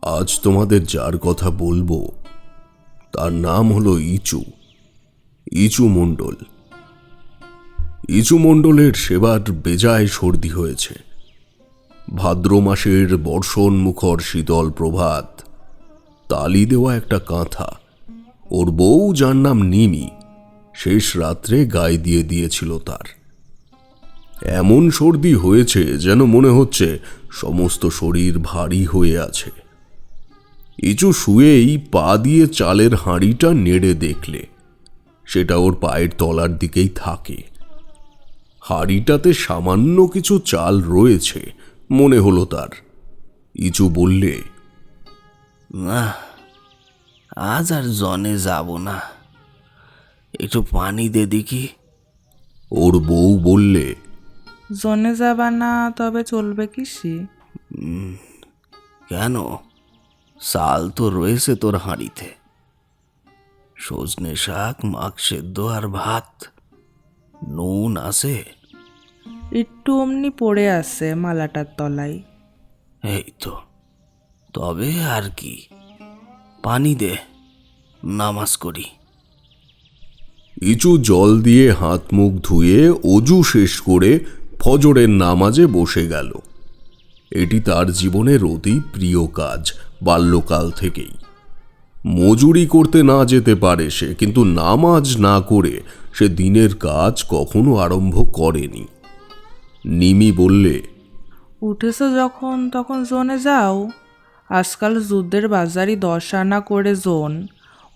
আজ তোমাদের যার কথা বলবো তার নাম হলো ইচু মণ্ডল। ইচু মণ্ডলের সেবার বেজায় সর্দি হয়েছে। ভাদ্র মাসের বর্ষণ মুখর শীতল প্রভাত, তালি দেওয়া একটা কাঁথা, ওর বউ যার নাম নিমি শেষ রাত্রে গায়ে দিয়ে দিয়েছিল তার। এমন সর্দি হয়েছে যেন মনে হচ্ছে সমস্ত শরীর ভারী হয়ে আছে। ইচু শুয়েই পা দিয়ে চালের হাঁড়িটা নেড়ে দেখলে সেটা ওর পায়ের তলার দিকেই থাকে। হাঁড়িটাতে সামান্য কিছু চাল রয়েছে মনে হলো তার। ইচু বললে, না, আজ আর জনে যাব না, একটু পানি দে দেখি। ওর বউ বললে, জনে যাবা না তবে চলবে কিসি? কেন, চাল তো রয়েছে তোর হাঁড়িতে, সজনে শাক, মাখ সেদ্ধ আর ভাত, নুন আছে? একটু অমনি পড়ে আছে মালাটার তলায়। এই তো, তবে আর কি, পানি দে, নামাজ করি। ইচু জল দিয়ে হাত মুখ ধুয়ে অজু শেষ করে ফজরের নামাজে বসে গেল। এটি তার জীবনের অতি প্রিয় কাজ বাল্যকাল থেকেই। মজুরি করতে না যেতে পারে সে, কিন্তু নামাজ না করে সে দিনের কাজ কখনো আরম্ভ করেনি। নিমি বললে, উঠেছো যখন তখন জোনে যাও। আজকাল যুদ্ধের বাজারই 10 আনা করে জোন,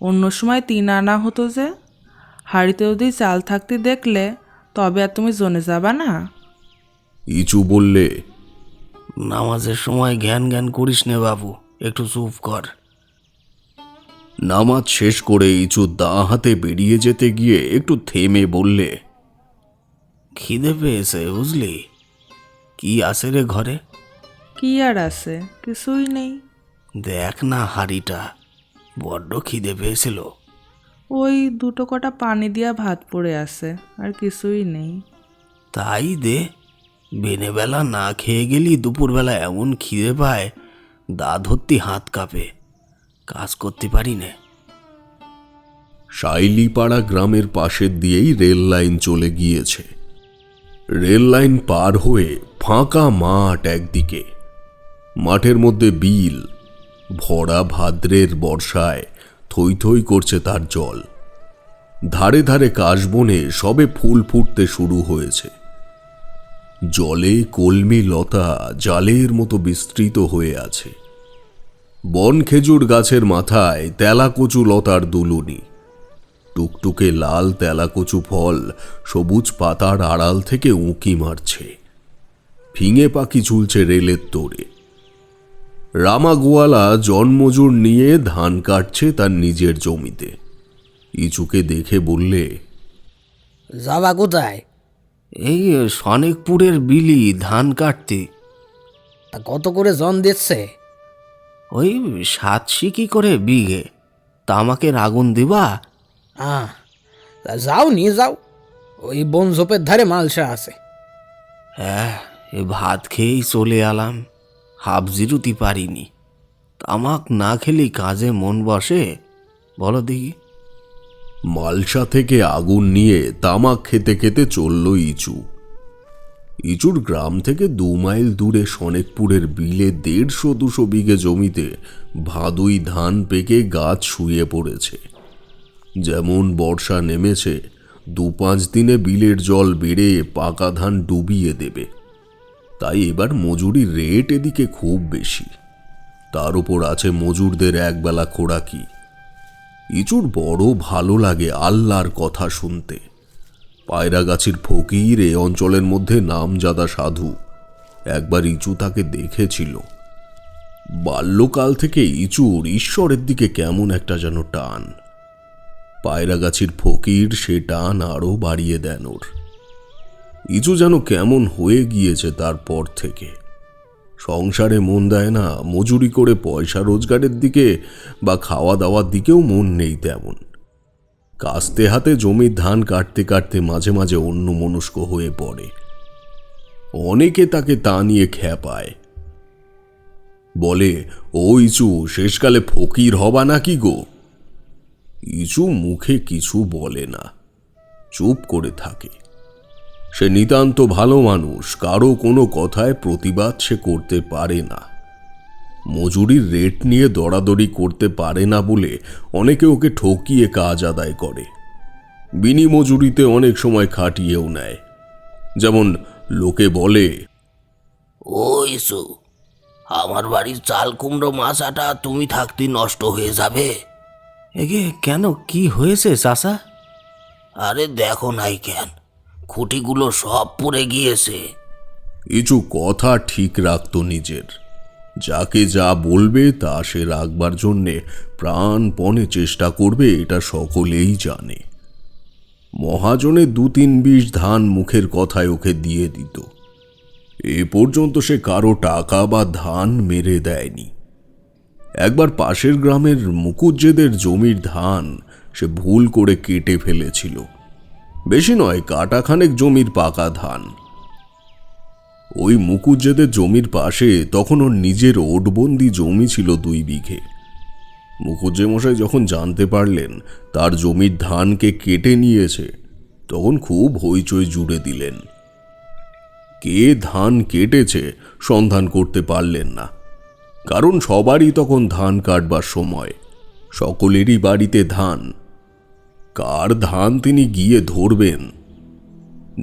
অন্য সময় 3 আনা হতো যে। হাড়িতে যদি চাল থাকতে দেখলে তবে আর তুমি জোনে যাবা না? ইচু বললে, নামাজের সময় জ্ঞান জ্ঞান করিস নে বাবু, একটু চুপ কর। নামাজ শেষ করে ইচু দা হাতে বেরিয়ে যেতে গিয়ে একটু থেমে বললে, খিদে পেয়েছে বুঝলি, কি আছে রে ঘরে? কি আর আছে, কিছুই নেই। দেখ না হাঁড়িটা, বড্ড খিদে পেয়েছিল। ওই 2 কটা পানি দিয়া ভাত পড়ে আছে, আর কিছুই নেই। তাই দে, বেলা না খেয়ে গেলি দুপুরবেলা এমন খিদে পায়, দা ধরতি হাত কাঁপে, কাজ করতে পারি নে। শাইলিপাড়া গ্রামের পাশের দিয়েই রেল লাইন চলে গিয়েছে। রেল লাইন পার হয়ে ফাঁকা মাঠ একদিকে, মাঠের মধ্যে বিল, ভরা ভাদ্রের বর্ষায় থই থই করছে তার জল। ধারে ধারে কাশবনে সবে ফুল ফুটতে শুরু হয়েছে। জলে কলমি লতা জালের মতো বিস্তৃত হয়ে আছে। বন খেজুর গাছের মাথায় তেলাকচু লতার দুলুনি, টুকটুকে লাল তেলাকচু ফল সবুজ পাতার আড়াল থেকে উঁকি মারছে। ফিঙে পাখি ঝুলছে রেলের তোড়ে। রামা গোয়ালা জন্মজুর নিয়ে ধান কাটছে তার নিজের জমিতে। ইচুকে দেখে বললে, যাবা কোথায়? এই সনেকপুরের বিলি ধান কাটতে। তা কত করে জন দিচ্ছে? ওই 7 সিকি করে বিঘে। তা আমাকে আগুন দিবা? তা যাও নিয়ে যাও, ওই বন ঝোপের ধারে মালসা আছে। হ্যাঁ, এ ভাত খেয়েই চলে এলাম, হাফ জিরুতি পারিনি। তামাক না খেলেই কাজে মন বসে, বলো দেখি। মালসা থেকে আগুন নিয়ে তামাক খেতে খেতে চলল ইচু। ইচুর গ্রাম থেকে 2 মাইল দূরে সনেকপুরের বিলে 150-200 বিঘে জমিতে ভাদুই ধান পেকে গাছ শুয়ে পড়েছে। যেমন বর্ষা নেমেছে, 2-5 দিনে বিলের জল বেড়ে পাকা ধান ডুবিয়ে দেবে। তাই এবার মজুরির রেট এদিকে খুব বেশি। তার উপর আছে মজুরদের একবেলা খোরাকি। ইচুর বড় ভালো লাগে আল্লাহর কথা শুনতে। পায়রাগাছির ফকির এ অঞ্চলের মধ্যে নামজাদা সাধু। একবার ইচু তাকে দেখেছিল। বাল্যকাল থেকে ইচুর ঈশ্বরের দিকে কেমন একটা যেন টান। পায়রাগাছির ফকির সে টান আরো বাড়িয়ে দেন ওর। ইচু যেন কেমন হয়ে গিয়েছে তারপর থেকে। সংসারে মন দেয় না, মজুরি করে পয়সা রোজগারের দিকে বা খাওয়া দাওয়ার দিকেও মন নেই তেমন। কাস্তে হাতে জমির ধান কাটতে কাটতে মাঝে মাঝে অন্যমনস্ক হয়ে পড়ে। অনেকে তাকে তা নিয়ে খ্যাপায়। বলে, ও ইচু, শেষকালে ফকির হবা নাকি গো? ইচু মুখে কিছু বলে না, চুপ করে থাকে। সে নিতান্ত ভালো মানুষ, কারো কোনো কথায় প্রতিবাদ সে করতে পারে না। মজুরির রেট নিয়ে দরাদরি করতে পারে না বলে অনেকে ওকে ঠকিয়ে কাজ আদায় করে। বিনি মজুরিতে অনেক সময় খাটিয়েও নেয়। যেমন লোকে বলে, ও ইসু, আমার বাড়ির চাল কুমড়ো মাছাটা তুমি থাকতে নষ্ট হয়ে যাবে। এগে কেন, কি হয়েছে চাচা? আরে দেখো নাই কেন, খুঁটিগুলো সব পড়ে গিয়েছে। ইচু কথা ঠিক রাখত নিজের। যাকে যা বলবে তা সে রাখবার জন্যে প্রাণপণে চেষ্টা করবে, এটা সকলেই জানে। মহাজনে 2-3 বিশ ধান মুখের কথায় ওকে দিয়ে দিত। এ পর্যন্ত সে কারো টাকা বা ধান মেরে দেয়নি। একবার পাশের গ্রামের মুকুজ্জেদের জমির ধান সে ভুল করে কেটে ফেলেছিল। বেশি নয়, কাটাখানেক জমির পাকা ধান। ওই মুকুজ্জেদের জমির পাশে তখন ওর নিজের ওটবন্দি জমি ছিল 2 বিঘে। মুকুজ্জে মশাই যখন জানতে পারলেন তার জমির ধানকে কেটে নিয়েছে, তখন খুব হইচই জুড়ে দিলেন। কে ধান কেটেছে সন্ধান করতে পারলেন না, কারণ সবারই তখন ধান কাটবার সময়, সকলেরই বাড়িতে ধান। কার ধান তিনি গিয়ে ধরবেন?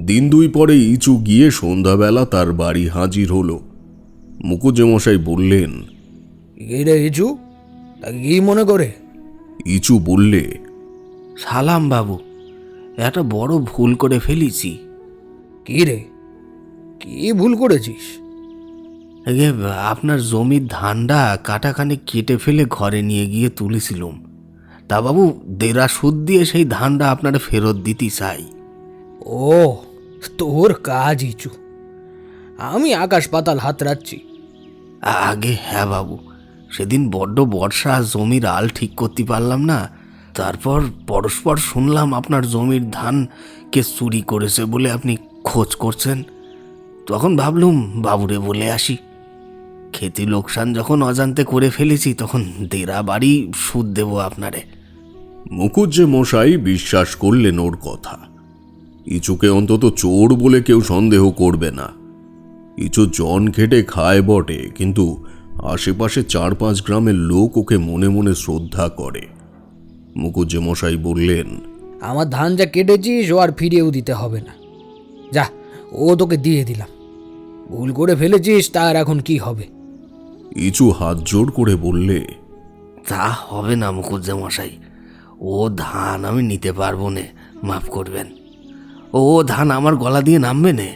1-2 পরে ইচু গিয়ে সন্ধ্যাবেলা তার বাড়ি হাজির হলো। মুকুজ্জে মশাই বললেন, কি রে ইচু, তা কি মনে করে? ইচু বললে, সালাম বাবু, একটা বড় ভুল করে ফেলেছি। কি রে, কি ভুল করেছিস? এগে আপনার জমির ধানটা কাটাখানে কেটে ফেলে ঘরে নিয়ে গিয়ে তুলেছিলাম। তা বাবু, দেড়া সুদ দিয়ে সেই ধানটা আপনারা ফেরত দিতে চাই। ও, তোর কাজ ইচু, আমি আকাশ পাতাল হাতড়াচ্ছি। আগে হ্যাঁ বাবু, সেদিন বড্ড বর্ষা, জমির আল ঠিক করতে পারলাম না। তারপর পরস্পর শুনলাম আপনার জমির ধান কে চুরি করেছে বলে আপনি খোঁজ করছেন। তখন ভাবলুম বাবুরে বলে আসি। খেতি লোকসান যখন অজান্তে করে ফেলেছি, তখন দেড়া বাড়ি সুদ দেব আপনারে। মুকুজ্জে মশাই বিশ্বাস করলেন ওর কথা। ইচুকে অন্তত চোর বলে কেউ সন্দেহ করবে না। ইচু জন খেটে খায় বটে, কিন্তু আশেপাশে 4-5 গ্রামের লোক ওকে মনে মনে শ্রদ্ধা করে। মুকুজ্জে মশাই বললেন, আমার ধান যা কেটেছিস ও আর ফিরিয়েও দিতে হবে না, যা, ও তোকে দিয়ে দিলাম। ভুল করে ফেলেছিস, তার এখন কি হবে? ইচু হাত জোড় করে বললে, তা হবে না মুকুজ্জে মশাই, ও ধান আমি নিতে পারবো না, মাফ করবেন। ও ধান আমার গলা দিয়ে নামবে না।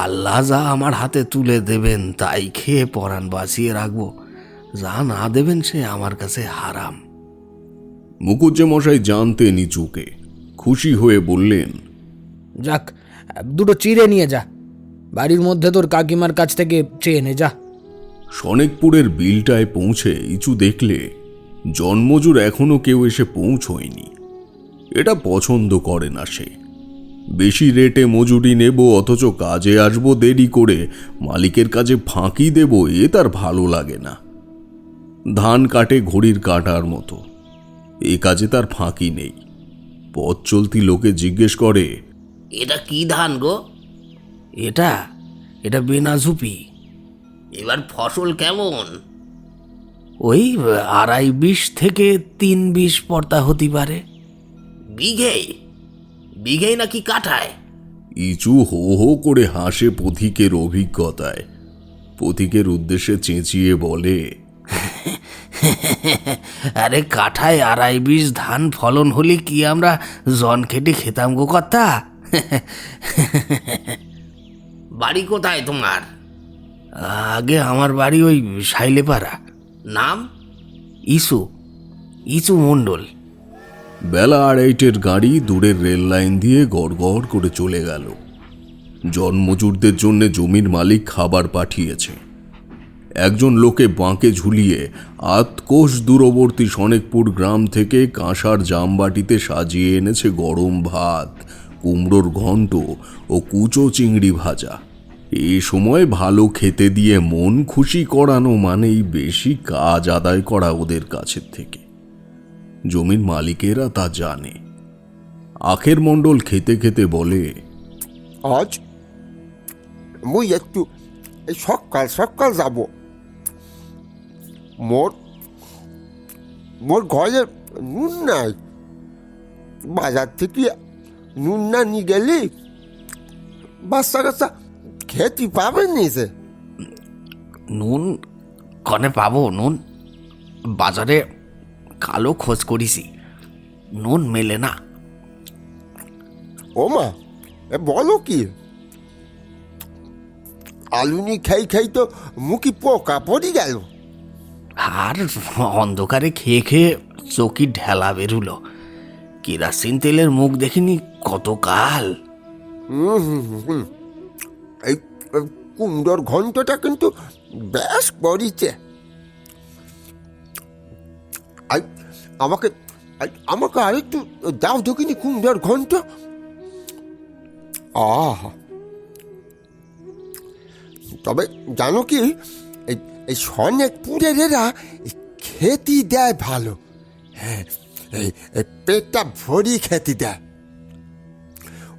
আল্লাহ যা আমার হাতে তুলে দেবেন তাই খেয়ে পরাণ বাঁচিয়ে রাখবো, যা না দেবেন সে আমার কাছে হারাম। মুকুজ্জে মশাই জানতেন ইচুকে, খুশি হয়ে বললেন, যাক, 2টো চিড়ে নিয়ে যা, বাড়ির মধ্যে তোর কাকিমার কাছ থেকে চেয়ে নে, যা। সনেকপুরের বিলটায় পৌঁছে ইচু দেখলে জন্মজুর এখনো কেউ এসে পৌঁছয়নি। এটা পছন্দ করে না সে। বেশি রেটে মজুরি নেব অথচ কাজে আসবো দেরি করে, মালিকের কাজে ফাঁকি দেব, এ তার ভালো লাগে না। ধান কাটে ঘড়ির কাটার মতো, এ কাজে তার ফাঁকি নেই। পথ চলতি লোকে জিজ্ঞেস করে, এটা কি ধান গো? এটা এটা বেনাঝুপি। এবার ফসল কেমন? ওই 2.5 থেকে 3 পর্তা হতে পারে। বিঘে? বিঘে নাকি কাঠায়? ইচু হো হো করে হাসে পথিকের অভিজ্ঞতায়। পথিকের উদ্দেশ্যে চেঁচিয়ে বলে, আরে কাঠায় 2.5 ধান ফলন হলে কি আমরা জন খেটে খেতাম গো কর্তা? বাড়ি কোথায় তোমার? আগে আমার বাড়ি ওই শাইলেপাড়া। নাম? ইসু, ইসু মণ্ডল। বেলা 2:30-এর গাড়ি দূরের রেল লাইন দিয়ে গড়গড় করে চলে গেল। জনমজুরদের জন্য জমির মালিক খাবার পাঠিয়েছে। একজন লোকে বাঁকে ঝুলিয়ে 8 কোষ দূরবর্তী সনেকপুর গ্রাম থেকে কাঁসার জামবাটিতে সাজিয়ে এনেছে গরম ভাত, কুমড়োর ঘন্ট ও কুচো চিংড়ি ভাজা। এই সময় ভালো খেতে দিয়ে মন খুশি করানো মানেই বেশি কাজ আদায় করা ওদের কাছের থেকে। জমির মালিকেরা তা জানে। আখের মণ্ডল খেতে খেতে বলে, আজ মুই একটু সকাল সকাল যাব। মোর মোর ঘরে নুন নাই, বাজার থেকে নুন না নিয়ে গেলি বাচ্চা কাচ্চা খেতে পাবে নিজে। নুন কনে পাবো? নুন বাজারে কালো খোঁজ করিছি, নুন মেলে না। ও মা, এ বলো কি? আলুনি খাই খাই তো মুখি পোকা পড়ে গেল। আর অন্ধকারে খেয়ে খেয়ে চোখি ঢেলা বেরুলো। কেরাসিন তেলের মুখ দেখিনি কত কাল। এই কুমড়োর ঘন্টটা কিন্তু বেশ পড়িছে। আমাকে আমাকে আরেকটু দাও দেখিনি কুমড়োর ঘন্ট। আহা, তবে জানো কি, এই সনেকপুরের এরা খেতে দেয় ভালো। হ্যাঁ, এই পেটটা ভরি খেতে দেয়।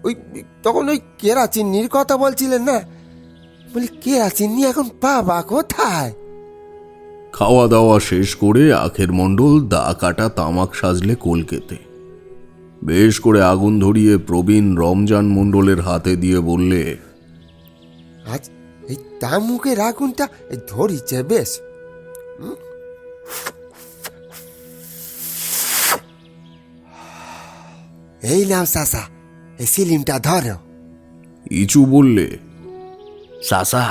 ওই তখন ওই কেরাচিনির কথা বলছিলেন না, বলি কেরাচিনি এখন পাবা কোথায়? খাওয়া দাওয়া শেষ করে আখের মণ্ডল দা কাটা তামাক সাজলে কলকেতে। বেশ করে আগুন ধরিয়ে প্রবীণ রমজান মণ্ডলের হাতে দিয়ে বললে, আজ এই তামুকের আগুনটা ধরিছে বেশ। এই নাও চাচা, এই সিলিমটা ধরো। ইচু বললে, চাচা,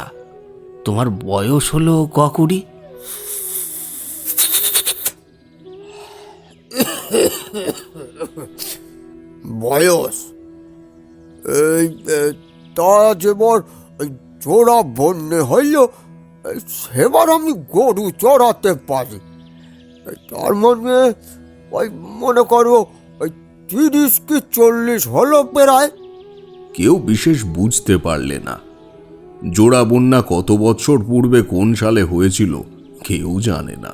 তোমার বয়স হলো ককুড়ি? বয়স এই তা যেবার চোরা বন্যে হইল, সেবার আমি গরু চড়াতে পারি। তার মানে ওই মনে করো ওই 30 কি 40 হলো প্রায়। কেউ বিশেষ বুঝতে পারলে না। জোড়া বন্যা কত বছর পূর্বে কোন সালে হয়েছিল কেউ জানে না।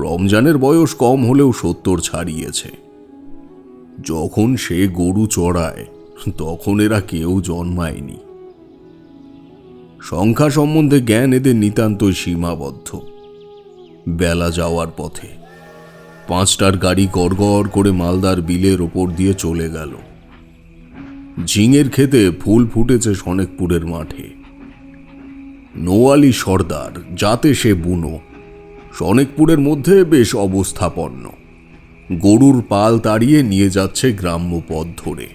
রমজানের বয়স কম হলেও 70 ছাড়িয়েছে। যখন সে গরু চড়ায় তখন এরা কেউ জন্মায়নি। সংখ্যা সম্বন্ধে জ্ঞান এদের নিতান্তই সীমাবদ্ধ। বেলা যাওয়ার পথে 5টার গাড়ি গড়গড় করে মালদার বিলের ওপর দিয়ে চলে গেল। ঝিঙের ক্ষেতে ফুল ফুটেছে সনেকপুরের মাঠে। নোয়ালি সর্দার, যাতে সে বুনো, সনেকপুরের মধ্যে বেশ অবস্থাপন্ন। গরুর পাল তাড়িয়ে নিয়ে যাচ্ছে গ্রাম্য পথ ধরে।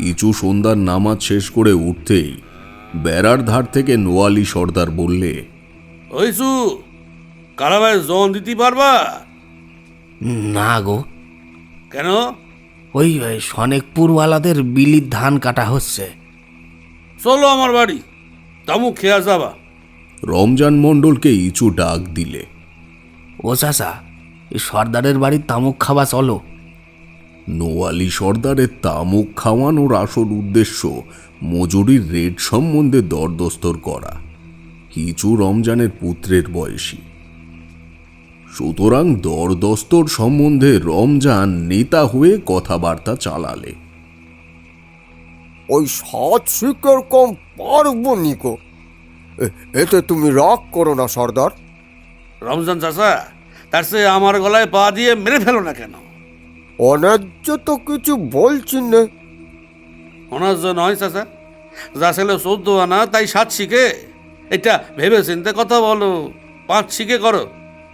ইচু সন্ধ্যার নামাজ শেষ করে উঠতেই বেড়ার ধার থেকে নোয়ালি সর্দার বললে, ওইসু কালাবাই জন দিতে পারবা? না গো। কেন? ওই সনেকপুরওয়ালাদের বিলির ধান কাটা হচ্ছে। চলো আমার বাড়ি, তামুক খেয়া যাবা। রমজান মণ্ডলকে ইচু ডাক দিলে। ও চাচা, এই সর্দারের বাড়ির তামুক খাওয়া চলো। নোয়ালি সর্দারের তামুক খাওয়ানোর আসল উদ্দেশ্য মজুরির রেট সম্বন্ধে দরদস্তর করা। ইচু রমজানের পুত্রের বয়সী, সুতরাং দরদস্তর সম্বন্ধে রমজান নেতা হয়ে কথাবার্তা চালালে। ওই 7 শিকের কম পারবো নিকো। এতে তুমি রাগ করো না সর্দার। রমজান চাচা, তার সে আমার গলায় পা দিয়ে মেরে ফেলো না কেন? অন্যায্য তো কিছু বলছি না। অনার্য নয় চাচা, যা ছেলে 14 আনা তাই 7 শিখে। এটা ভেবে চিন্তে কথা বলো। 5 শিখে করো,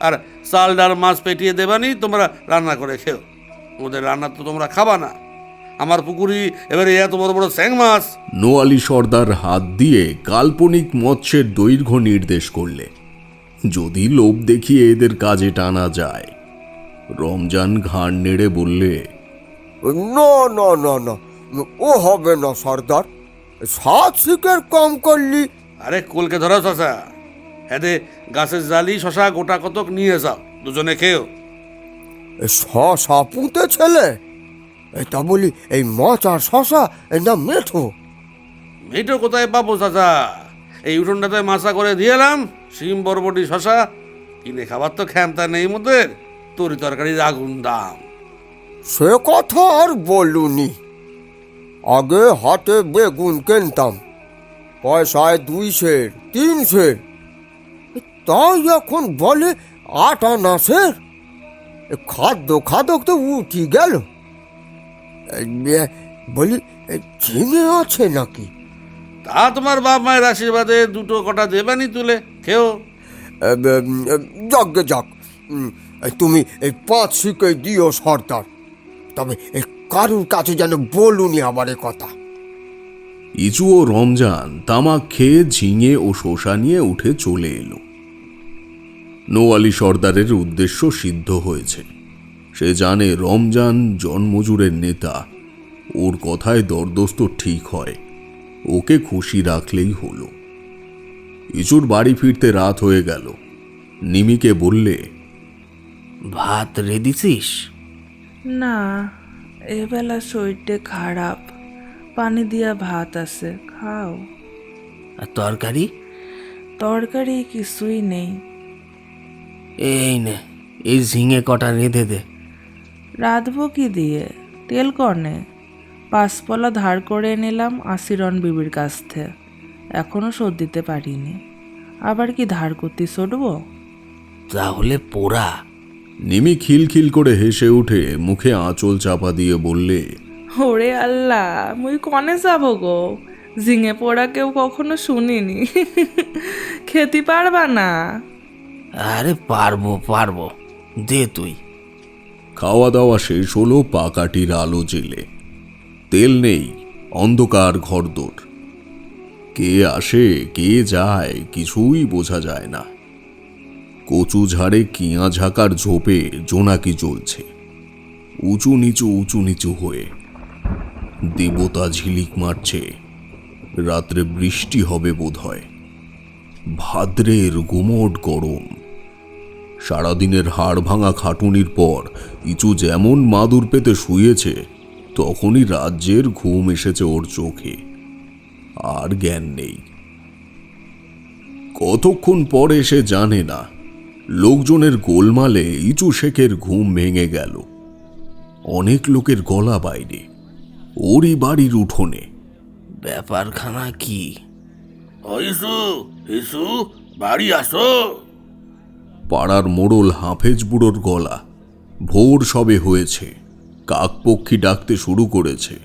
আর চাল ডাল মাছ পেটিয়ে দেবানি, তোমরা রান্না করে খেও। ওদের রান্না তো তোমরা খাবা না। আমার পুকুরি এবারে এত বড় বড় স্যাং মাছ। নোয়ালি সর্দার হাত দিয়ে কাল্পনিক মৎস্যের দৈর্ঘ্য নির্দেশ করলে, যদি লোভ দেখিয়ে এদের কাজে টানা যায়। রমজান ঘাড় নেড়ে বললে, না না না না, ও হবে না সর্দার। 7 শিকের কম করলি। আরে কোলকে ধরো চাচা, এতে গাছের জালি শশা গোটা কতক নিয়ে যাও, দুজনে খেও। শশা পুঁতে ছেলে, এটা বলি এই মাছ আর শশা এর নাম মেঠো। মেয়েটা কোথায় পাবো চাচা? এই উঠোনটাতে মাছা করে দিয়ে এলাম, শিম বরবটি শশা কিনে খাবার তো ক্ষমতা নেই মোদের, তরি তরকারির আগুন দাম। সে কথা আর বলুনি, আগে হাটে বেগুন কিনতাম পয়সায় 2 সের 3 সের, তাই এখন বলে 8 আনা সের। খাদ্য খাদক তো উঠি গেল। বলি ঝিঙে আছে নাকি? তা তোমার বাপ মায়ের আশীর্বাদে 2 কটা দেবানি তুলে খেও। যাক গে যাক, তুমি এই 5 শিকে দিও সর্দার, তবে কারুর কাছে যেন বলুনি আমার এ কথা। ইচু ও রমজান তামাক খেয়ে ঝিঙে ও শসা নিয়ে উঠে চলে এলো। নোয়ালি সর্দারের উদ্দেশ্য সিদ্ধ হয়েছে। সে জানে রমজান জন্মজুরের নেতা, ওর কথায় দরদস্ত ঠিক হয়, ওকে খুশি রাখলেই হলো। ইচুর বাড়ি ফিরতে রাত হয়ে গেল। নিমিকে বললে, ভাত রেঁধেছিস? না, এবেলা শরীরটা খারাপ, পানি দিয়া ভাত আছে, খাও। আর তরকারি? তরকারি কিছুই নেই। এই নে, এই ঝিঙে কটা রেঁধে দে। রাঁধবো কি দিয়ে? তেল কনে 5 পলা ধার করে নিলাম আশিরন বিবির কাছ থেকে, এখনো শোধ দিতে পারিনি, আবার কি ধার করতে ছড়বো? তাহলে পোড়া। নিমি খিলখিল করে হেসে উঠে মুখে আঁচল চাপা দিয়ে বললে, ওরে আল্লাহ, মুই কনে যাব গো, ঝিঙে পোড়া কেউ কখনো শুনিনি। খেতে পারবা না? আরে পারবো পারবো, দে তুই। খাওয়া দাওয়া শেষ হলো পাকাটির আলো জেলে। তেল নেই, অন্ধকার ঘরদোর। কে আসে কে যায় কিছুই বোঝা যায় না। কচু ঝাড়ে কিয়া ঝাঁকার ঝোপে জোনাকি জ্বলছে, উঁচু নিচু হয়ে। দেবতা ঝিলিক মারছে, রাত্রে বৃষ্টি হবে বোধহয়। ভাদ্রের গুমোট গরম। সারাদিনের হাড় ভাঙা খাটুনির পর ইচু যেমন মাদুর পেতে শুয়েছে, তখনই রাজ্যের ঘুম এসেছে ওর চোখে, আর জ্ঞান নেই। কতক্ষণ পরে সে জানে না। লোকজনের গোলমালে ইচু শেখের ঘুম ভেঙে গেল। অনেক লোকের গলা বাইরে, ওরই বাড়ির উঠোনে। ব্যাপারখানা কি? ইসু ইসু, বাড়ি আসো। পাড়ার মোড়ল হাফেজ বুড়োর গলা। ভোর সবে হয়েছে, কাকপক্ষী ডাকতে শুরু করেছে।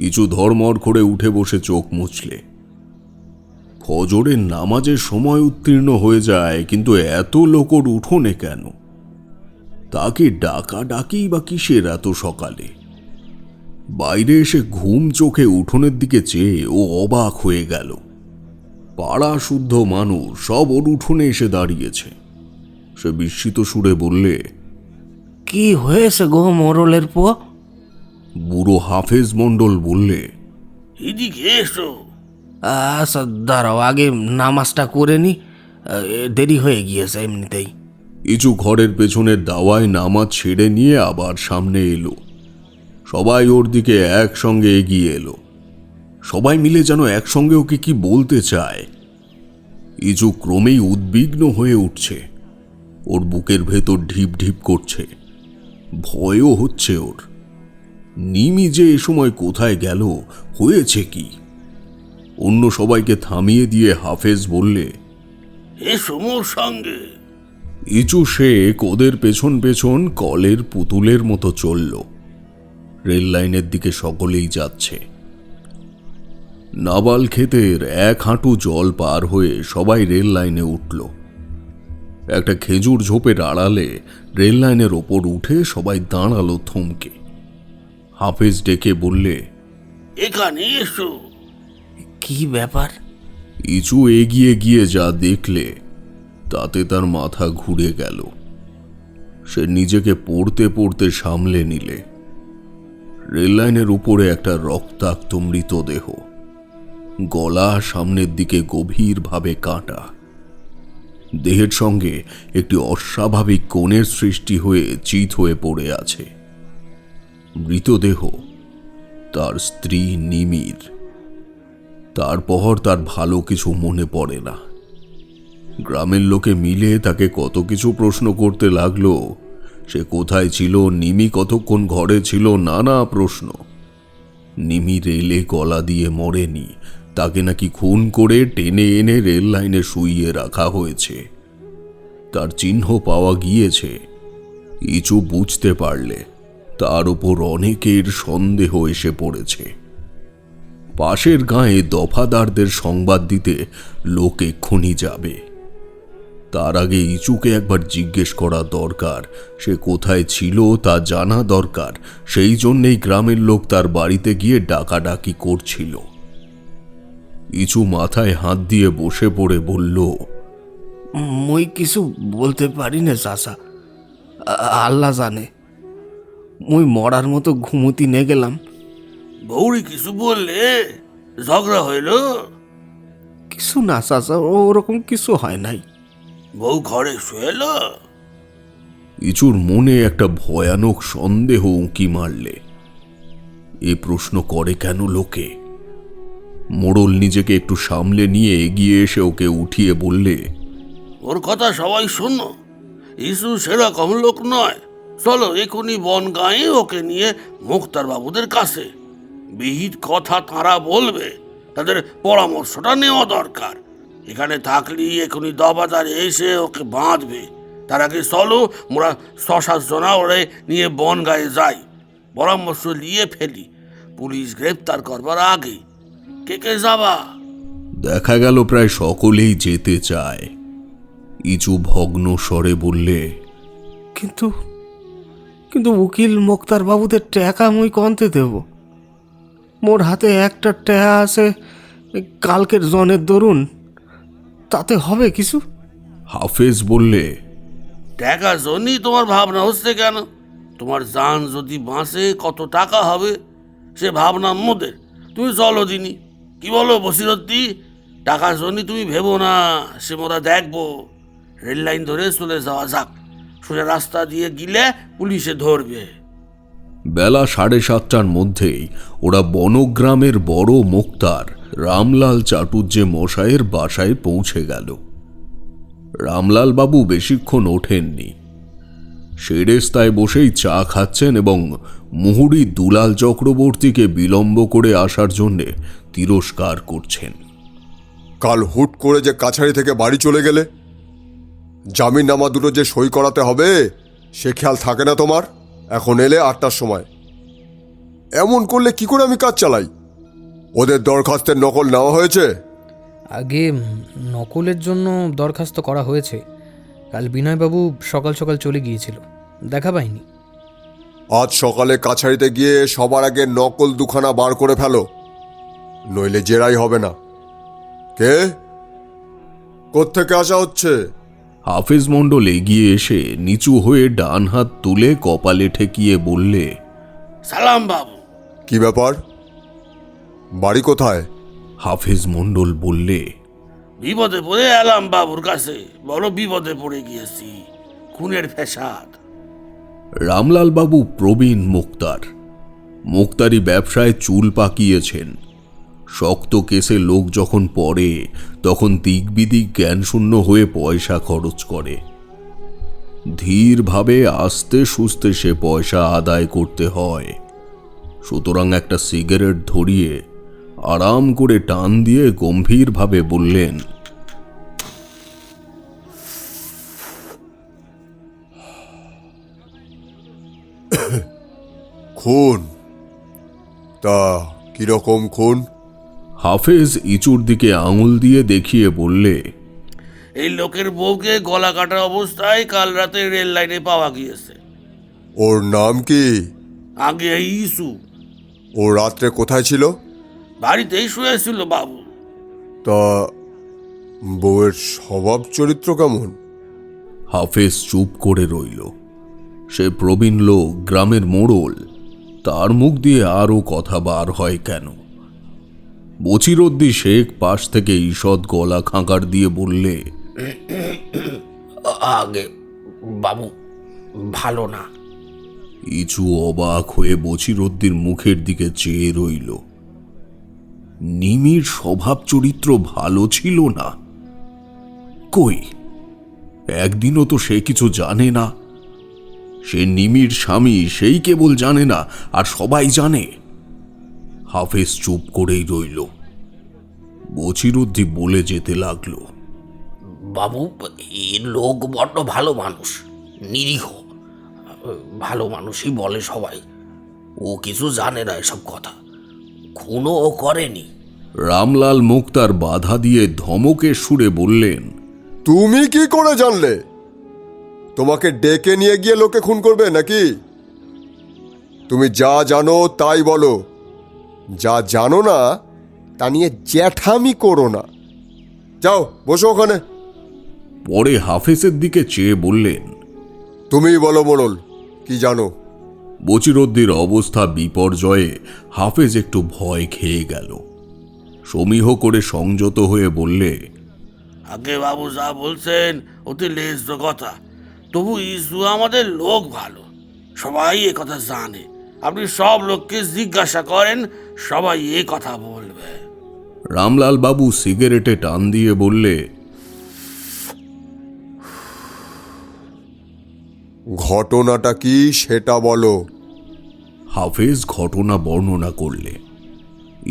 ইচু ধর্মর করে উঠে বসে চোখ মুছলে। ফজরের নামাজের সময় উত্তীর্ণ হয়ে যায়, কিন্তু এত লোক ওর উঠোনে কেন? তাকে ডাকা ডাকি বা কিসের এত সকালে? বাইরে এসে ঘুম চোখে উঠোনের দিকে চেয়ে ও অবাক হয়ে গেল। পাড়া শুদ্ধ মানুষ সব ওর উঠোনে এসে দাঁড়িয়েছে। সে বিস্মিত সুরে বললে, কি হয়েছে গো মোরলের পো? বুড়ো হাফেজ মণ্ডল বললে, এদিকে এসো। আচ্ছা দাঁড়াও, আগে নামাজটা করে নি, দেরি হয়ে গিয়েছে এমনিতেই। ইচু ঘরের পেছনের দাওয়ায় নামাজ ছেড়ে নিয়ে আবার সামনে এলো। সবাই ওর দিকে একসঙ্গে এগিয়ে এলো। সবাই মিলে যেন একসঙ্গে ওকে কি বলতে চায়। ইচু ক্রমেই উদ্বিগ্ন হয়ে উঠছে। ওর বুকের ভেতর ঢিপ ঢিপ করছে, ভয়ও হচ্ছে ওর। নিমি যে এ সময় কোথায় গেল, হয়েছে কি? অন্য সবাইকে থামিয়ে দিয়ে হাফেজ বললে, এসো মোর সঙ্গে। ইচু শেখ ওদের পেছন পেছন কলের পুতুলের মতো চলল। রেল লাইনের দিকে সকলেই যাচ্ছে। নাবাল ক্ষেতের 1 হাঁটু জল পার হয়ে সবাই রেল লাইনে উঠল। একটা খেজুর ঝোপের আড়ালে রেল লাইনের ওপর উঠে সবাই দাঁড়ালো থমকে। হাফেজ ডেকে বললে, এখানে এসো। কি ব্যাপার? ইচু এগিয়ে গিয়ে যা দেখলে তাতে তার মাথা ঘুরে গেল। সে নিজেকে পড়তে পড়তে সামলে নিলে। রেললাইনের উপরে একটা রক্তাক্ত মৃতদেহ, গলা সামনের দিকে গভীরভাবে কাটা। দেহের সঙ্গে একটি অস্বাভাবিক কোণের সৃষ্টি হয়ে চিত হয়ে পড়ে আছে। মৃতদেহ তার স্ত্রী নিমির। তারপর তার ভালো কিছু মনে পড়ে না। গ্রামের লোকে মিলে তাকে কত কিছু প্রশ্ন করতে লাগলো। সে কোথায় ছিল, নিমি কতক্ষণ ঘরে ছিল, নানা প্রশ্ন। নিমি রেলে গলা দিয়ে মরেনি, তাকে নাকি খুন করে টেনে এনে রেল লাইনে শুইয়ে রাখা হয়েছে। তার চিহ্ন পাওয়া গিয়েছে। ইচু বুঝতে পারলে তার উপর অনেকের সন্দেহ এসে পড়েছে। পাশের গাঁয়ে দফাদারদের সংবাদ দিতে লোক এক্ষুনি যাবে। তার আগে ইচুকে একবার জিজ্ঞেস করা দরকার, সে কোথায় ছিল তা জানা দরকার। সেই জন্যেই গ্রামের লোক তার বাড়িতে গিয়ে ডাকাডাকি করছিল। ইচু মাথায় হাত দিয়ে বসে পড়ে বলল, মুই কিছু বলতে পারি না চাচা, আল্লাহ জানে। মুই মরার মতো ঘুমুতি নে গেলাম। বৌরি কিছু বললে? ঝগড়া হইল? কিছু না চাচা, ওরকম কিছু হয় নাই। বউ ঘরে শুয়েল? ইচুর মনে একটা ভয়ানক সন্দেহ উঁকি মারলে। এ প্রশ্ন করে কেন লোকে? মোড়ল নিজেকে একটু সামলে নিয়ে এগিয়ে এসে ওকে উঠিয়ে বললে, ওর কথা সবাই শোনো, ইসু সেরকম লোক নয়। চলো এখনই বন গায়ে ওকে নিয়ে মুক্তার বাবুদের কাছে। বিহিত কথা তারা বলবে, তাদের পরামর্শটা নেওয়া দরকার। এখানে থাকলি এখনই দবাদারে এসে ওকে বাঁধবে। তার আগে চলো মোরা ৬-৭ জনা ওরে নিয়ে বন গায়ে যাই, পরামর্শ নিয়ে ফেলি পুলিশ গ্রেপ্তার করবার আগে। কে কে যাবা? দেখা গেল প্রায় সকলেই যেতে চায়। ইচু ভগ্ন স্বরে বললে, কিন্তু কিন্তু উকিল মোক্তার বাবুদের টাকা মুই কনতে দেব? মোর হাতে একটা টাকা আছে কালকের জনের দরুন, তাতে হবে কিছু? হাফেজ বললে, টাকার জন্যই তোমার ভাবনা হচ্ছে কেন? তোমার জান যদি বাঁচে কত টাকা হবে সে ভাবনা মোদের। তুমি চলো দিনি, কি বলো বসিরদ্দি? টাকার জন্য তুমি ভেবো না, সে মোরা দেখবো। রেল লাইন ধরে চলে যাওয়া যাক, সোজা রাস্তা দিয়ে গিলে পুলিশে ধরবে। বেলা 7:30টার মধ্যেই ওরা বনগ্রামের বড় মোক্তার রামলাল চাটুর্যে মশাইয়ের বাসায় পৌঁছে গেল। রামলাল বাবু বেশিক্ষণ ওঠেননি। সেরেস্তায় বসেই চা খাচ্ছেন এবং মুহুরী দুলাল চক্রবর্তীকে বিলম্ব করে আসার জন্যে তিরস্কার করছেন। কাল হুট করে যে কাছারি থেকে বাড়ি চলে গেলে, জামিননামা দুটো যে সই করাতে হবে সে খেয়াল থাকে না তোমার? এখন এলে 8টার সময়, এমন করলে কি করে আমি কাজ চালাই? ওদের দরখাস্তের নকল নেওয়া হয়েছে? আগে নকলের জন্য দরখাস্ত করা হয়েছে। কাল বিনয়বাবু সকাল সকাল চলে গিয়েছিল, দেখা পাইনি। আজ সকালে কাছারিতে গিয়ে সবার আগে নকল 2খানা বার করে ফেলো, নইলে জেরাই হবে না। কে? কোত্থেকে আসা হচ্ছে? হাফেজ মণ্ডল এগিয়ে এসে নিচু হয়ে ডান হাত তুলে কপালে ঠেকিয়ে বললে, সালাম বাবু। কি ব্যাপার? বাড়ি কোথায়? হাফেজ মণ্ডল বললে, বিপদে পড়ে এলাম বাবুর কাছে, বড় বিপদে পড়ে গিয়েছি, খুনের ফ্যাসাদ। রামলাল বাবু প্রবীণ মুক্তার, মুক্তারি ব্যবসায় চুল পাকিয়েছেন। শক্ত কেসে লোক যখন পড়ে তখন দিকবিদিক জ্ঞানশূন্য হয়ে পয়সা খরচ করে। ধীরভাবে আস্তে সুস্তে সে পয়সা আদায় করতে হয়। সুতরাং একটা সিগারেট ধরিয়ে আরাম করে টান দিয়ে গম্ভীরভাবে বললেন, খুন? তা কিরকম খুন? হাফেজ ইচুর দিকে আঙুল দিয়ে দেখিয়ে বললে, এই লোকের বউকে গলা কাটা অবস্থায় কাল রাতে রেল লাইনে পাওয়া গিয়েছে। ওর নাম কি? আগে এই ইসু। ও রাত্রে কোথায় ছিল? বাড়িতেই শুয়েছিল বাবু। তা বউয়ের স্বভাব চরিত্র কেমন? হাফেজ চুপ করে রইল। সে প্রবীণ লোক, গ্রামের মোড়ল, তার মুখ দিয়ে আরও কথা বার হয় কেন? বচিরদ্দি শেখ পাশ থেকে ঈষৎ গলা খাঁকার দিয়ে বললে, আগে বাবু ভালো না। ইচু অবাক হয়ে বচিরদ্দির মুখের দিকে চেয়ে রইল। নিমির স্বভাব চরিত্র ভালো ছিল না। কই, একদিনও তো সে কিছু জানে না। সে নিমির স্বামী, সেই কেবল জানে না, আর সবাই জানে। হাফেজ চুপ করেই রইল। বচিরুদ্দি বলে যেতে লাগলো, বাবু, এ লোক বড্ড ভালো মানুষ, নিরীহ ভালো মানুষই বলে সবাই। ও কিছু জানে না এসব কথা, খুনও ও করেনি। রামলাল মুক্তার বাধা দিয়ে ধমকের সুরে বললেন, তুমি কি করে জানলে? তোমাকে ডেকে নিয়ে গিয়ে লোকে খুন করবে নাকি? তুমি যা জানো তাই বলো, যা জানো না তা নিয়ে জ্যাঠামি করো না। যাও বসো ওখানে। পরে হাফেজের দিকে চেয়ে বললেন, তুমিই বলো মোড়ল, কি জানো? বচিরুদ্দির অবস্থা বিপর্যয়ে হাফেজ একটু ভয় খেয়ে গেল। সমীহ করে সংযত হয়ে বললে, আগে বাবু যা বলছেন অতি লেজ কথা, তবু ইসু আমাদের লোক ভালো, সবাই এ কথা জানে। আপনি সব লোককে জিজ্ঞাসা করেন, সবাই এ কথা বলবে। রামলাল বাবু সিগারেটে টান দিয়ে বললে, ঘটনাটা কি সেটা বলো। হাফেজ ঘটনা বর্ণনা করলে।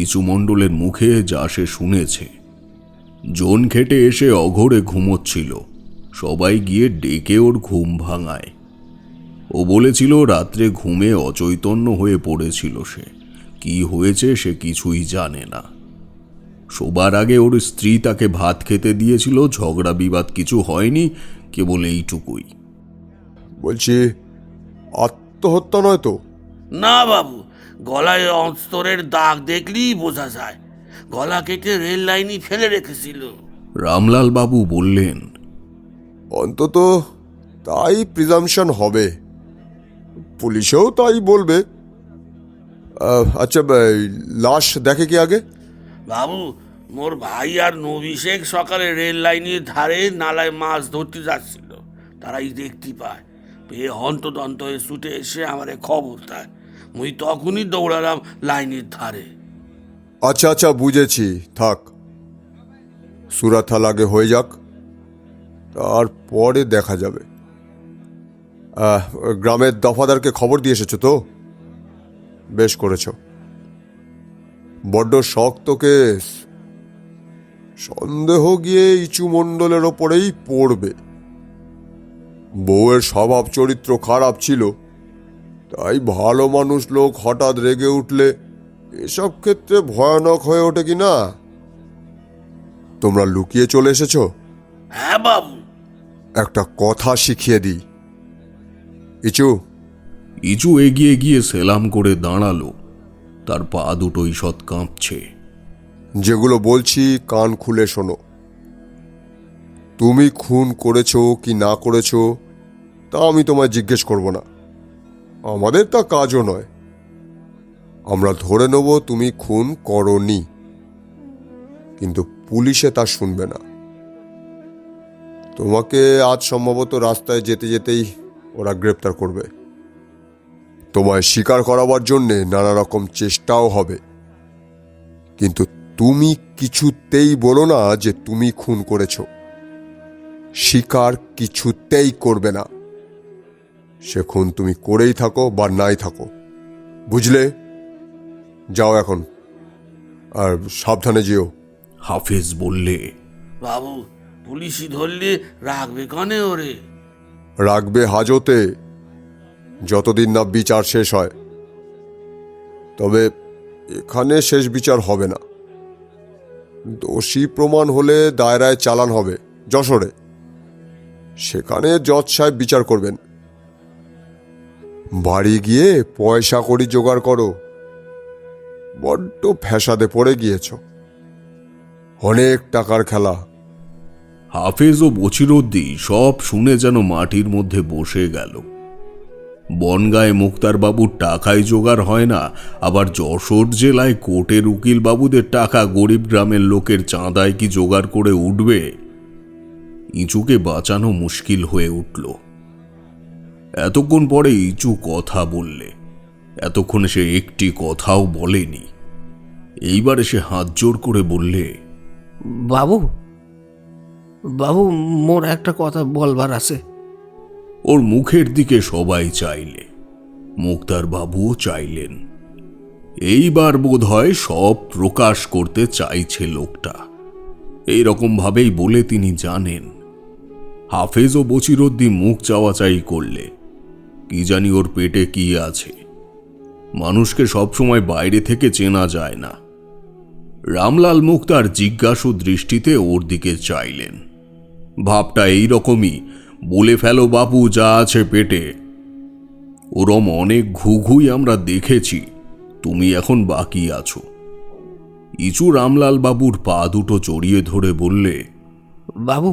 ইচুমণ্ডলের মুখে যা সে শুনেছে। জোন খেটে এসে অঘোরে ঘুমোচ্ছিল, সবাই গিয়ে ডেকে ওর ঘুম ভাঙায়। ও বলেছিল রাত্রে ঘুমে অচৈতন্য হয়ে পড়েছিল সে, কি হয়েছে সে কিছুই জানে না। শোবার আগে ওর স্ত্রী তাকে ভাত খেতে দিয়েছিল, ঝগড়া বিবাদ কিছু হয়নি, কেবল এইটুকুই। বলছি, আত্মহত্যা নয় তো? না বাবু, গলায় অস্তরের দাগ দেখলেই বোঝা যায়, গলা কেটে রেল লাইনই ফেলে রেখেছিল। রামলাল বাবু বললেন, অন্তত তাই প্রিজামশন হবে, পুলিশেও তাই বলবে। আচ্ছা, লাশ দেখে কি আগে? বাবু, মোর ভাই আর নবী শেখ সকালে রেল লাইনের ধারে নালায় মাছ ধরতে যাচ্ছিল, তারাই দেখতে পায়। পেয়ে হন্তদন্ত হয়ে ছুটে এসে আমারে খবর দেয়। মুই তখনই দৌড়ালাম লাইনের ধারে। আচ্ছা আচ্ছা, বুঝেছি, থাক, সুরাথাল আগে হয়ে যাক, তারপরে দেখা যাবে। গ্রামের দফাদারকে খবর দিয়ে এসেছো তো? বেশ করেছ। বড্ড শক্ত কেস, সন্দেহ গিয়ে ইচুমণ্ডলের ওপরেই পড়বে। বউয়ের স্বভাব চরিত্র খারাপ ছিল, তাই ভালো মানুষ লোক হঠাৎ রেগে উঠলে এসব ক্ষেত্রে ভয়ানক হয়ে ওঠে কি না? তোমরা লুকিয়ে চলে এসেছো? হ্যাঁ বাবু। একটা কথা শিখিয়ে দিই। ইচু এগিয়ে গিয়ে সেলাম করে দাঁড়ালো, তার পা দুটো ঈষৎ কাঁপছে। যেগুলো বলছি কান খুলে শোনো। তুমি খুন করেছো কি না করেছো তা আমি তোমায় জিজ্ঞেস করব না, আমাদের তা কাজও নয়। আমরা ধরে নেব তুমি খুন করনি, কিন্তু পুলিশে তা শুনবে না। তোমাকে আজ সম্ভবত রাস্তায় যেতে যেতেই ওরা গ্রেপ্তার করবে। তোমায় স্বীকার করাবার জন্যে নানা রকম চেষ্টাও হবে, কিন্তু তুমি কিছুতেই বলো না যে তুমি খুন করেছো। স্বীকার কিছুতেই করবে না, সে খুন তুমি করেই থাকো বা নাই থাকো, বুঝলে? যাও এখন, আর সাবধানে যেও। হাফেজ বললে, বাবু, পুলিশই ধরলে রাখবে কনে ওরে? রাখবে হাজতে, যতদিন না বিচার শেষ হয়। তবে এখানে শেষ বিচার হবে না, দোষী প্রমাণ হলে দায়রায় চালান হবে যশোরে, সেখানে জজ সাহেব বিচার করবেন। বাড়ি গিয়ে পয়সা কড়ি জোগাড় করো, বড্ড ফ্যাসাদে পড়ে গিয়েছ, অনেক টাকার খেলা। হাফেজ ও বচিরুদ্দি সব শুনে যেন মাটির মধ্যে বসে গেল। বনগাঁয়ে মুক্তারবাবুর টাকায় জোগাড় হয় না, আবার যশোর জেলায় কোর্টের উকিল বাবুদের টাকা গরিব গ্রামের লোকের চাঁদায় কি জোগাড় করে উঠবে? ইঁচুকে বাঁচানো মুশকিল হয়ে উঠল। এতক্ষণ পরে ইঁচু কথা বললে, এতক্ষণে সে একটি কথাও বলেনি। এইবার সে হাত জোড় করে বললে, বাবু বাবু মোর একটা কথা বলবার আছে। ওর মুখের দিকে সবাই চাইলে, মুক্তার বাবুও চাইলেন। এইবার বোধ হয় সব প্রকাশ করতে চাইছে লোকটা। এই রকম ভাবেই বলে তিনি জানেন, হাফেজ ও বচিরউদ্দিন মুখ চাওয়াচাই করলে কি জানি ওর পেটে কি আছে। মানুষকে সবসময় বাইরে থেকে চেনা যায় না। রামলাল মুক্তার জিজ্ঞাসু দৃষ্টিতে ওর দিকে চাইলেন। ভাবটা এইরকমই, বলে ফেলো বাপু যা আছে পেটে। ওরম অনেক ঘুঘুই আমরা দেখেছি, তুমি এখন বাকি আছো। ইচু রামলাল বাবুর পা দুটো জড়িয়ে ধরে বললে, বাবু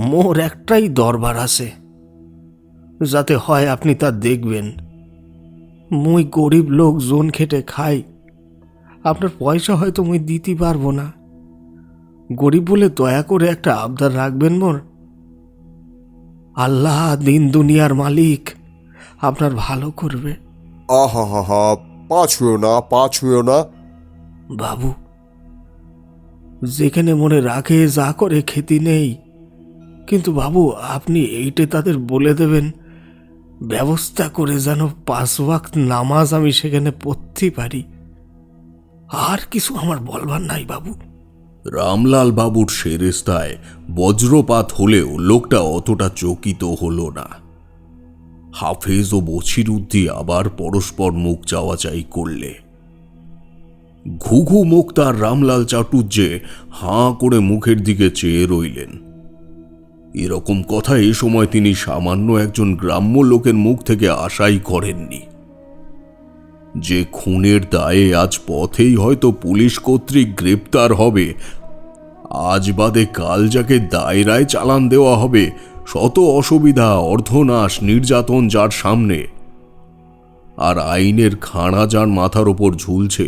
মোর একটাই দরবার আছে, যাতে হয় আপনি তা দেখবেন। মুই গরিব লোক, জোন খেটে খাই। আপনার পয়সা হয়তো মুই দিতে পারবো না, গরিব বলে দয়া করে একটা আবদার রাখবেন মোর। আল্লাহ দিন দুনিয়ার মালিক, আপনার ভালো করবে। আহা হা হা, পা ছুঁয়ো না। বাবু যেখানে মনে রাখে যা করে খেতি নেই, কিন্তু বাবু আপনি এইটে তাদের বলে দেবেন, ব্যবস্থা করে যেন 5 ওয়াক্ত নামাজ আমি সেখানে পড়তে পারি। আর কিছু আমার বলবার নাই বাবু। রামলাল বাবুর সেরেস্তায় বজ্রপাত হলেও লোকটা অতটা চকিত হল না। হাফেজ ও বছিরউদ্দিন আবার পরস্পর মুখ চাওয়াচাই করলে। ঘুঘু মুক্তার রামলাল চাটুর্যে হাঁ করে মুখের দিকে চেয়ে রইলেন। এরকম কথা এ সময় তিনি সামান্য একজন গ্রাম্য লোকের মুখ থেকে আশাই করেননি। যে খুনের দায়ে আজ পথেই হয়তো পুলিশ কর্তৃক গ্রেপ্তার হবে, আজ বাদে কাল যাকে দায়রায় চালান দেওয়া হবে, শত অসুবিধা, অর্ধনাশ, নির্যাতন যার সামনে, আর আইনের খাঁড়া যার মাথার ওপর ঝুলছে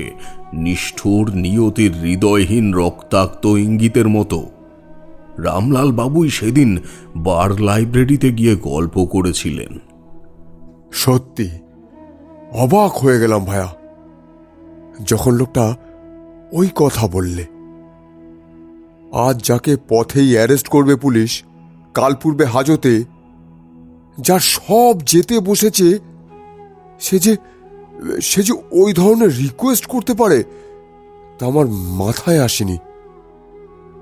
নিষ্ঠুর নিয়তির হৃদয়হীন রক্তাক্ত ইঙ্গিতের মতো। রামলাল বাবুই সেদিন বার লাইব্রেরিতে গিয়ে গল্প করেছিলেন। সত্যি অবাক হয়ে গেলাম ভায়া, যখন লোকটা ওই কথা বললে। আজ যাকে পথেই অ্যারেস্ট করবে পুলিশ, কাল পূর্বে হাজতে, যার সব যেতে বসেছে, সে যে ওই ধরনের রিকোয়েস্ট করতে পারে তা আমার মাথায় আসেনি।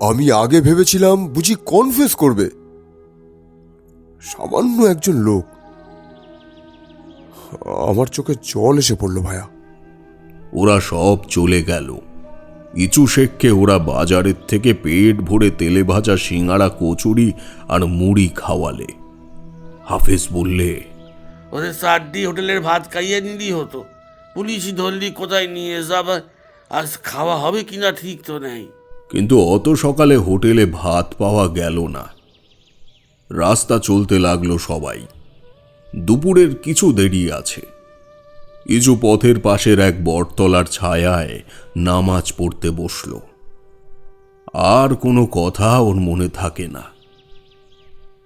আমি আগে ভেবেছিলাম বুঝি কনফেস করবে। সামান্য একজন লোক। আমার চোখে জল এসে পড়ল ভায়া। ওরা সব চলে গেল। ইচু শেখকে ওরা বাজারের থেকে পেট ভরে তেলে ভাজা সিঙাড়া, কচুরি আর মুড়ি খাওয়ালে। হাফেজ বললে, ওদের চারটি হোটেলের ভাত খাইয়ে নিলি হতো, পুলিশই ধরলি কোথায় নিয়ে যাবে, আজ খাওয়া হবে কিনা ঠিক তো নেই। কিন্তু অত সকালে হোটেলে ভাত পাওয়া গেল না। রাস্তা চলতে লাগলো সবাই। দুপুরের কিছু দেরি আছে। ইজু পথের পাশের এক বটতলার ছায়ায় নামাজ পড়তে বসল। আর কোনো কথা ওর মনে থাকে না।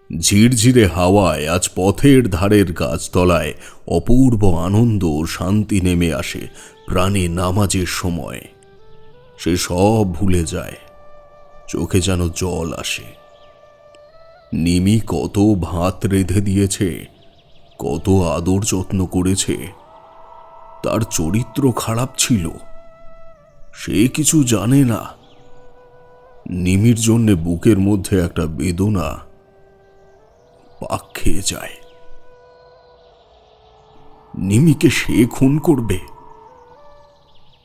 ঝিরঝিরে হাওয়ায় আজ পথের ধারের গাছতলায় অপূর্ব আনন্দ ও শান্তি নেমে আসে প্রাণে নামাজের সময়। সে সব ভুলে যায়, চোখে যেন জল আসে। নিমি কত ভাত রেঁধে দিয়েছে, কত আদর যত্ন করেছে। তার চরিত্র খারাপ ছিল, সে কিছু জানে না। নিমির জন্যে বুকের মধ্যে একটা বেদনা পাক খেয়ে যায়। নিমিকে সে খুন করবে?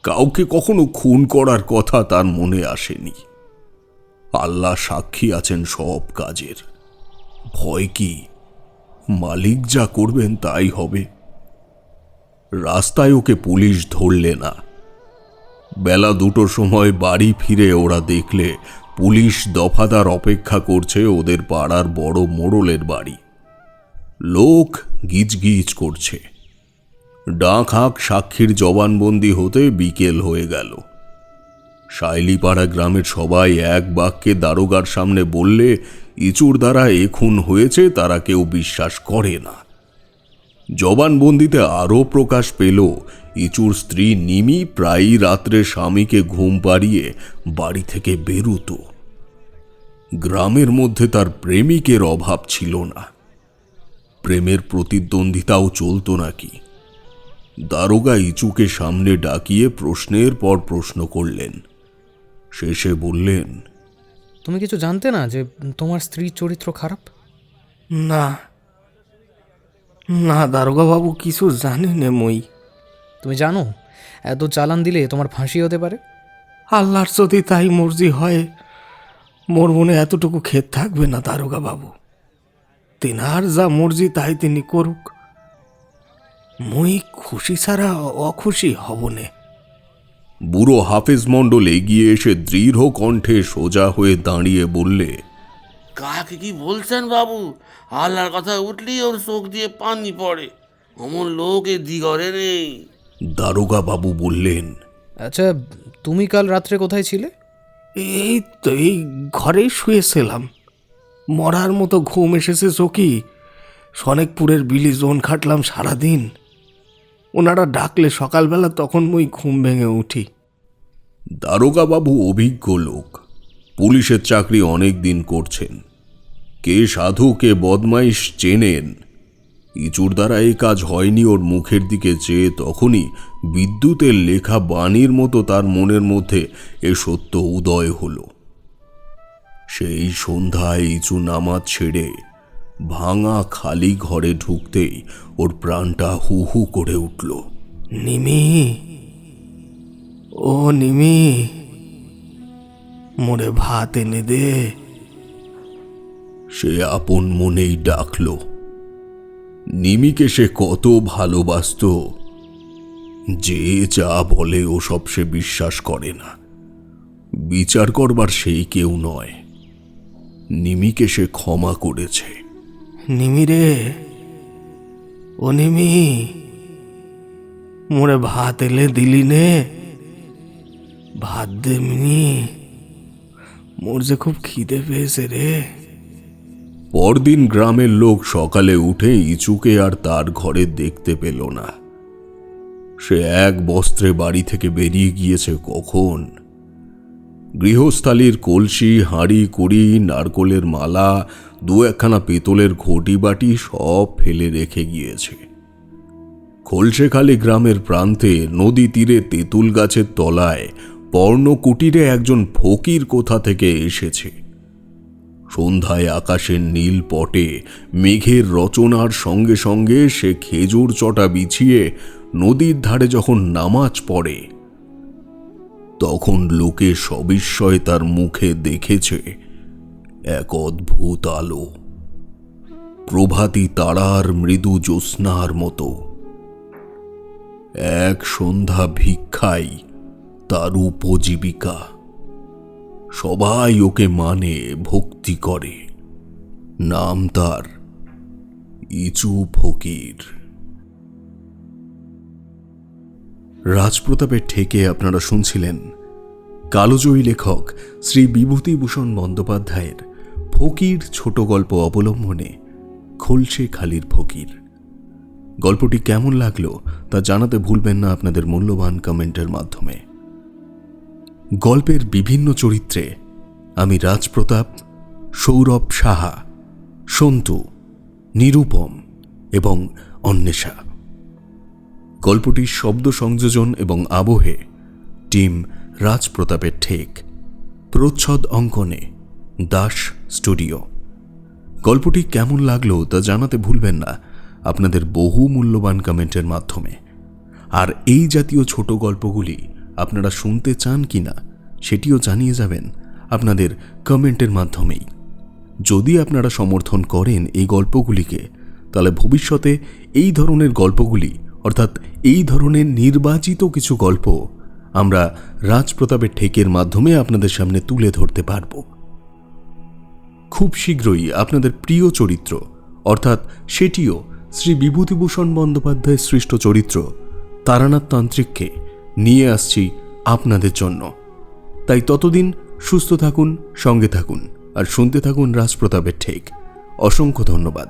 কাউকে কখনো খুন করার কথা তার মনে আসেনি। আল্লাহ সাক্ষী আছেন সব কাজের। ভয় কি? মালিক যা করবেন তাই হবে। রাস্তায় ওকে পুলিশ ধরলে না। বেলা 2টোর সময় বাড়ি ফিরে ওরা দেখলে পুলিশ দফাদার অপেক্ষা করছে ওদের পাড়ার বড় মোড়লের বাড়ি। লোক গিজগিজ করছে। ডাক হাঁক সাক্ষীর জবানবন্দি হতে বিকেল হয়ে গেল। শাইলিপাড়া গ্রামের সবাই এক বাক্যে দারোগার সামনে বললে ইচুর দ্বারা এ খুন হয়েছে তারা কেউ বিশ্বাস করে না। জবানবন্দিতে আরও প্রকাশ পেল ইচুর স্ত্রী নিমি প্রায়ই রাত্রে স্বামীকে ঘুম পাড়িয়ে বাড়ি থেকে বেরুতো। গ্রামের মধ্যে তার প্রেমিকের অভাব ছিল না। প্রেমের প্রতিদ্বন্দ্বিতাও চলতো নাকি। দারোগা ইচুকে সামনে ডাকিয়ে প্রশ্নের পর প্রশ্ন করলেন। শেষে বললেন, তুমি কিছু জানতে না যে তোমার স্ত্রীর চরিত্র খারাপ? না না দারোগা বাবু, কিছু জানি না মই। তুমি জানো এত চালান দিলে তোমার ফাঁসি হতে পারে? আল্লাহর যদি তাই মর্জি হয়, মোর মনে এতটুকু ক্ষেত থাকবে না দারোগা বাবু। তিনার যা মর্জি তাই তিনি করুক, মুই খুশি ছাড়া অখুশি হব নে। বুড়ো হাফেজ মণ্ডল এগিয়ে এসে দৃঢ় কণ্ঠে সোজা হয়ে দাঁড়িয়ে বললে, কাকে কি বলছেন বাবু? আল্লাহর কথা উঠলেই ওর চোখ দিয়ে পানি পড়ে। অমন লোক এ দিগরে নেই। দারোগা বাবু বললেন, আচ্ছা, তুমি কাল রাত্রে কোথায় ছিলে? এই তো এই ঘরেই শুয়েছিলাম। মরার মতো ঘুম এসেছে চোখি। সনেকপুরের বিলি জোন খাটলাম সারাদিন। ওনারা ডাকলে সকালবেলা তখন মুই ঘুম ভেঙে উঠি। দারোগা বাবু অভিজ্ঞ লোক, পুলিশের চাকরি অনেক দিন করছেন। কে সাধু কে বদমাইশ চেনেন। ইচুর দ্বারা এই কাজ হয়নি ওর মুখের দিকে চেয়ে তখনই বিদ্যুতের লেখা বাণীর মতো তার মনের মধ্যে এ সত্য উদয় হল। সেই সন্ধ্যায় ইচু নামাজ ছেড়ে ভাঙা খালি ঘরে ঢুকতেই ওর প্রাণটা হু হু করে উঠল। নিমি, ও নিমি, মোরে ভাত এনে দে। সে আপন মনেই ডাকল। নিমিকে সে কত ভালোবাসত। যে যা বলে ওসব সে বিশ্বাস করে না। বিচার করবার সেই কেউ নয়। নিমিকে সে ক্ষমা করেছে। নিমি রে, ও নিমি, মোরে ভাত এলে দিলি নে। ভাত দে মিনি, মোর যে খুব খিদে পেয়েছে রে। পরদিন গ্রামের লোক সকালে উঠে ইচুকে আর তার ঘরে দেখতে পেল না। সে এক বস্ত্রে বাড়ি থেকে বেরিয়ে গিয়েছে কখন। গৃহস্থালির কলসি, হাঁড়ি কুড়ি, নারকোলের মালা, দু একখানা পেতলের ঘটি বাটি সব ফেলে রেখে গিয়েছে। খোলসেখালি গ্রামের প্রান্তে নদী তীরে তেঁতুল গাছের তলায় পর্ণকুটিরে একজন ফকির কোথা থেকে এসেছে। সন্ধ্যায় আকাশের নীল পটে মেঘের রচনার সঙ্গে সঙ্গে সে খেজুর চটা বিছিয়ে নদীর ধারে যখন নামাজ পড়ে, তখন লোকে সবিস্ময়ে তার মুখে দেখেছে এক অদ্ভুত আলো, প্রভাতী তারার মৃদু জ্যোৎস্নার মতো। এক সন্ধ্যা ভিক্ষাই তার উপজীবিকা। সবাই ওকে মানে, ভক্তি করে। নাম তার ইচু ফকির। রাজপ্রতাপের ঠেকে আপনারা শুনছিলেন কালোজয়ী লেখক শ্রী বিভূতিভূষণ বন্দ্যোপাধ্যায়ের ফকির ছোট গল্প অবলম্বনে খোলসেখালির ফকির। গল্পটি কেমন লাগলো তা জানাতে ভুলবেন না আপনাদের মূল্যবান কমেন্টের মাধ্যমে। গল্পের বিভিন্ন চরিত্রে আমি রাজপ্রতাপ, সৌরভ সাহা, সন্তু, নিরুপম এবং অন্বেষা। গল্পটির শব্দ সংযোজন এবং আবহে টিম রাজপ্রতাপের ঠেক, প্রচ্ছদ অঙ্কনে দাস স্টুডিও। গল্পটি কেমন লাগলো তা জানাতে ভুলবেন না আপনাদের বহু মূল্যবান কমেন্টের মাধ্যমে। আর এই জাতীয় ছোট গল্পগুলি আপনারা শুনতে চান কিনা সেটিও জানিয়ে যাবেন আপনাদের কমেন্টের মাধ্যমেই। যদি আপনারা সমর্থন করেন এই গল্পগুলিকে, তাহলে ভবিষ্যতে এই ধরনের গল্পগুলি, অর্থাৎ এই ধরনের নির্বাচিত কিছু গল্প আমরা রাজপ্রতাপের ঠেকের মাধ্যমে আপনাদের সামনে তুলে ধরতে পারব। খুব শীঘ্রই আপনাদের প্রিয় চরিত্র, অর্থাৎ সেটিও শ্রী বিভূতিভূষণ বন্দ্যোপাধ্যায়ের সৃষ্ট চরিত্র তারানাথ তান্ত্রিককে নিয়ে আসছি আপনাদের জন্য। তাই ততদিন সুস্থ থাকুন, সঙ্গে থাকুন আর শুনতে থাকুন রাজপ্রতাপের ঠেক। অসংখ্য ধন্যবাদ।